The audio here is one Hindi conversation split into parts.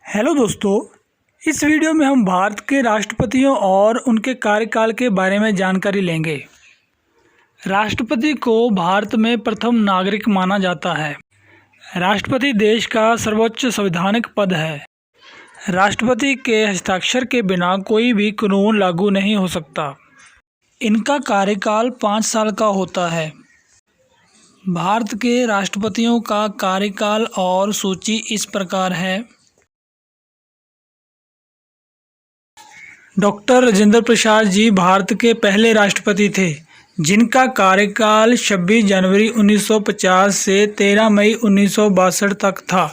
हेलो दोस्तों, इस वीडियो में हम भारत के राष्ट्रपतियों और उनके कार्यकाल के बारे में जानकारी लेंगे। राष्ट्रपति को भारत में प्रथम नागरिक माना जाता है। राष्ट्रपति देश का सर्वोच्च संवैधानिक पद है। राष्ट्रपति के हस्ताक्षर के बिना कोई भी कानून लागू नहीं हो सकता। इनका कार्यकाल 5 साल का होता है। भारत के राष्ट्रपतियों का कार्यकाल और सूची इस प्रकार है। डॉक्टर राजेंद्र प्रसाद जी भारत के पहले राष्ट्रपति थे, जिनका कार्यकाल 26 जनवरी 1950 से 13 मई 1962 तक था।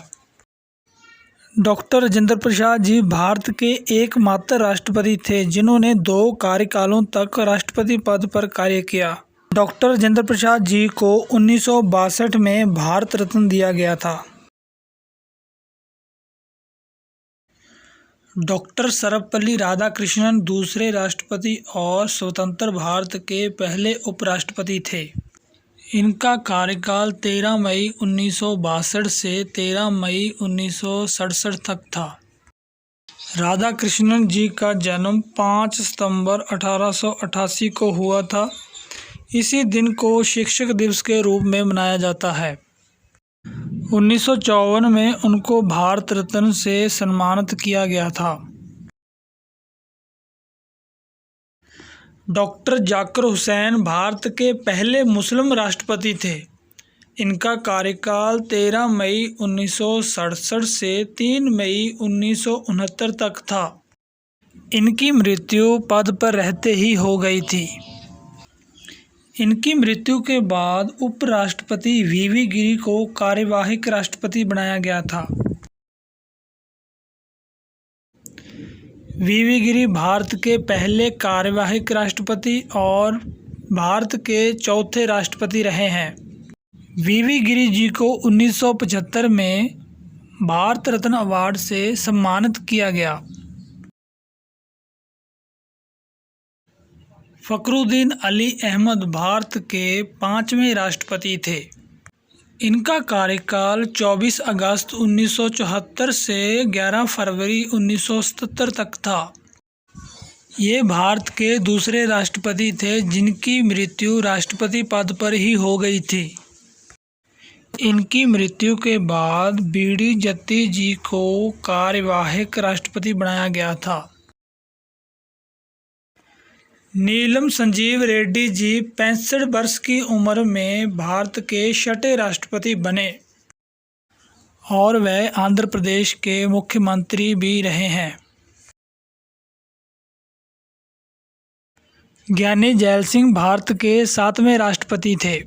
डॉक्टर राजेंद्र प्रसाद जी भारत के एकमात्र राष्ट्रपति थे जिन्होंने 2 कार्यकालों तक राष्ट्रपति पद पर कार्य किया। डॉक्टर राजेंद्र प्रसाद जी को 1962 में भारत रत्न दिया गया था। डॉक्टर सर्वपल्ली राधाकृष्णन दूसरे राष्ट्रपति और स्वतंत्र भारत के पहले उपराष्ट्रपति थे। इनका कार्यकाल 13 मई 1962 से 13 मई 1967 तक था। राधाकृष्णन जी का जन्म 5 सितंबर 1888 को हुआ था। इसी दिन को शिक्षक दिवस के रूप में मनाया जाता है। 1954 में उनको भारत रत्न से सम्मानित किया गया था। डॉक्टर जाकिर हुसैन भारत के पहले मुस्लिम राष्ट्रपति थे। इनका कार्यकाल 13 मई 1967 से 3 मई 1969 तक था। इनकी मृत्यु पद पर रहते ही हो गई थी। इनकी मृत्यु के बाद उपराष्ट्रपति वीवी गिरी को कार्यवाहक राष्ट्रपति बनाया गया था। वीवी गिरी भारत के पहले कार्यवाहक राष्ट्रपति और भारत के चौथे राष्ट्रपति रहे हैं। वीवी गिरी जी को 1975 में भारत रत्न अवार्ड से सम्मानित किया गया। फखरुद्दीन अली अहमद भारत के 5वें राष्ट्रपति थे। इनका कार्यकाल 24 अगस्त 1974 से 11 फरवरी 1977 तक था। ये भारत के दूसरे राष्ट्रपति थे जिनकी मृत्यु राष्ट्रपति पद पर ही हो गई थी। इनकी मृत्यु के बाद बीडी जत्ती जी को कार्यवाहक राष्ट्रपति बनाया गया था। नीलम संजीव रेड्डी जी 65 वर्ष की उम्र में भारत के 6ठे राष्ट्रपति बने और वह आंध्र प्रदेश के मुख्यमंत्री भी रहे हैं। ज्ञानी जैल सिंह भारत के 7वें राष्ट्रपति थे।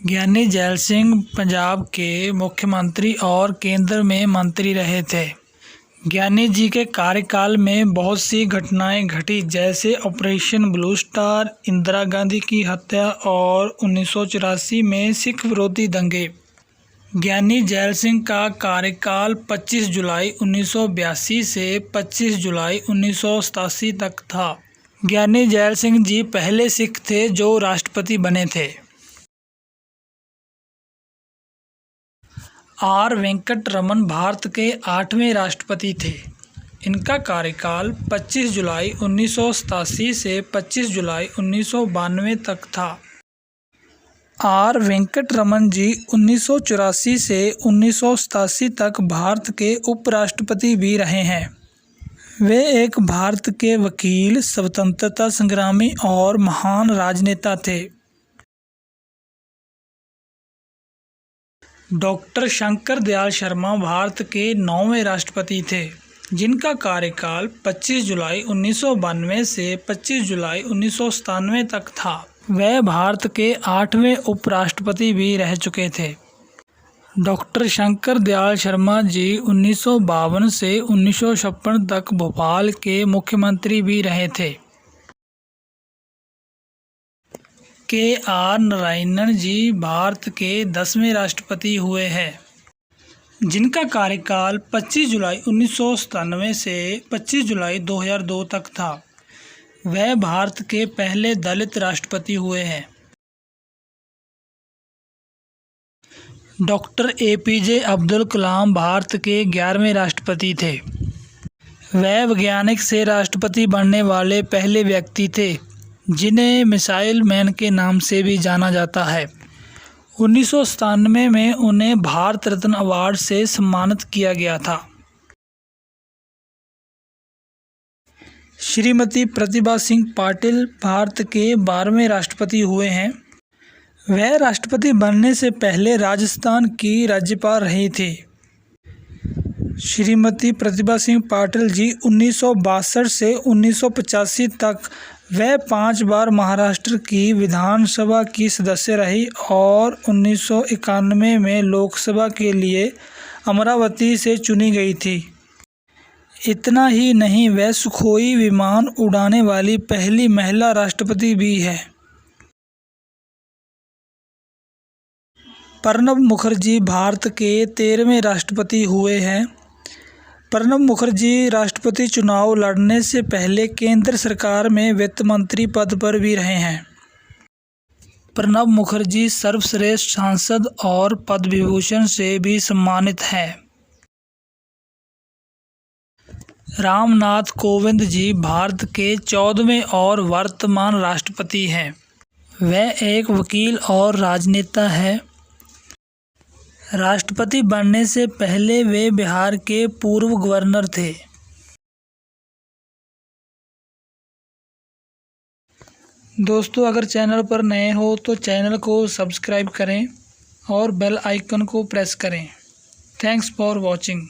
ज्ञानी जैल सिंह पंजाब के मुख्यमंत्री और केंद्र में मंत्री रहे थे। ज्ञानी जी के कार्यकाल में बहुत सी घटनाएं घटी, जैसे operation blue star, Indira Gandhi की हत्या और 1984 में सिख विरोधी दंगे। ज्ञानी जैल सिंह का कार्यकाल 25 जुलाई 1982 से 25 जुलाई 1987 तक था। ज्ञानी जैल सिंह जी पहले सिख थे जो राष्ट्रपति बने थे। आर वेंकट रमन भारत के 8वें राष्ट्रपति थे। इनका कार्यकाल 25 जुलाई 1987 से 25 जुलाई 1992 तक था। आर वेंकट रमन जी 1984 से 1987 तक भारत के उपराष्ट्रपति भी रहे हैं। वे एक भारत के वकील, स्वतंत्रता संग्रामी और महान राजनेता थे। डॉक्टर शंकर दयाल शर्मा भारत के 9वें राष्ट्रपति थे, जिनका कार्यकाल 25 जुलाई 1992 से 25 जुलाई 1997 तक था। वह भारत के 8वें उपराष्ट्रपति भी रह चुके थे। डॉक्टर शंकर दयाल शर्मा जी 1952 से 1956 तक भोपाल के मुख्यमंत्री भी रहे थे। के आर नारायणन जी भारत के 10वें राष्ट्रपति हुए हैं, जिनका कार्यकाल 25 जुलाई 1997 से 25 जुलाई 2002 तक था। वह भारत के पहले दलित राष्ट्रपति हुए हैं। डॉक्टर APJ अब्दुल कलाम भारत के 11वें राष्ट्रपति थे। वह वैज्ञानिक से राष्ट्रपति बनने वाले पहले व्यक्ति थे जिन्हें मिसाइल मैन के नाम से भी जाना जाता है। 1997 में उन्हें भारत रत्न अवार्ड से सम्मानित किया गया था। श्रीमती प्रतिभा सिंह पाटिल भारत के 12वें राष्ट्रपति हुए हैं। वह राष्ट्रपति बनने से पहले राजस्थान की राज्यपाल रही थी। श्रीमती प्रतिभा सिंह पाटिल जी 1962 से 1985 तक वह 5 बार महाराष्ट्र की विधानसभा की सदस्य रही और 1991 में लोकसभा के लिए अमरावती से चुनी गई थी। इतना ही नहीं, वह सुखोई विमान उड़ाने वाली पहली महिला राष्ट्रपति भी है। प्रणब मुखर्जी भारत के 13वें राष्ट्रपति हुए हैं। प्रणब मुखर्जी राष्ट्रपति चुनाव लड़ने से पहले केंद्र सरकार में वित्त मंत्री पद पर भी रहे हैं। प्रणब मुखर्जी सर्वश्रेष्ठ सांसद और पद्म विभूषण से भी सम्मानित हैं। रामनाथ कोविंद जी भारत के 14वें और वर्तमान राष्ट्रपति हैं। वह एक वकील और राजनेता हैं। राष्ट्रपति बनने से पहले वे बिहार के पूर्व गवर्नर थे। दोस्तों, अगर चैनल पर नए हो तो चैनल को सब्सक्राइब करें और बेल आइकन को प्रेस करें। Thanks for watching.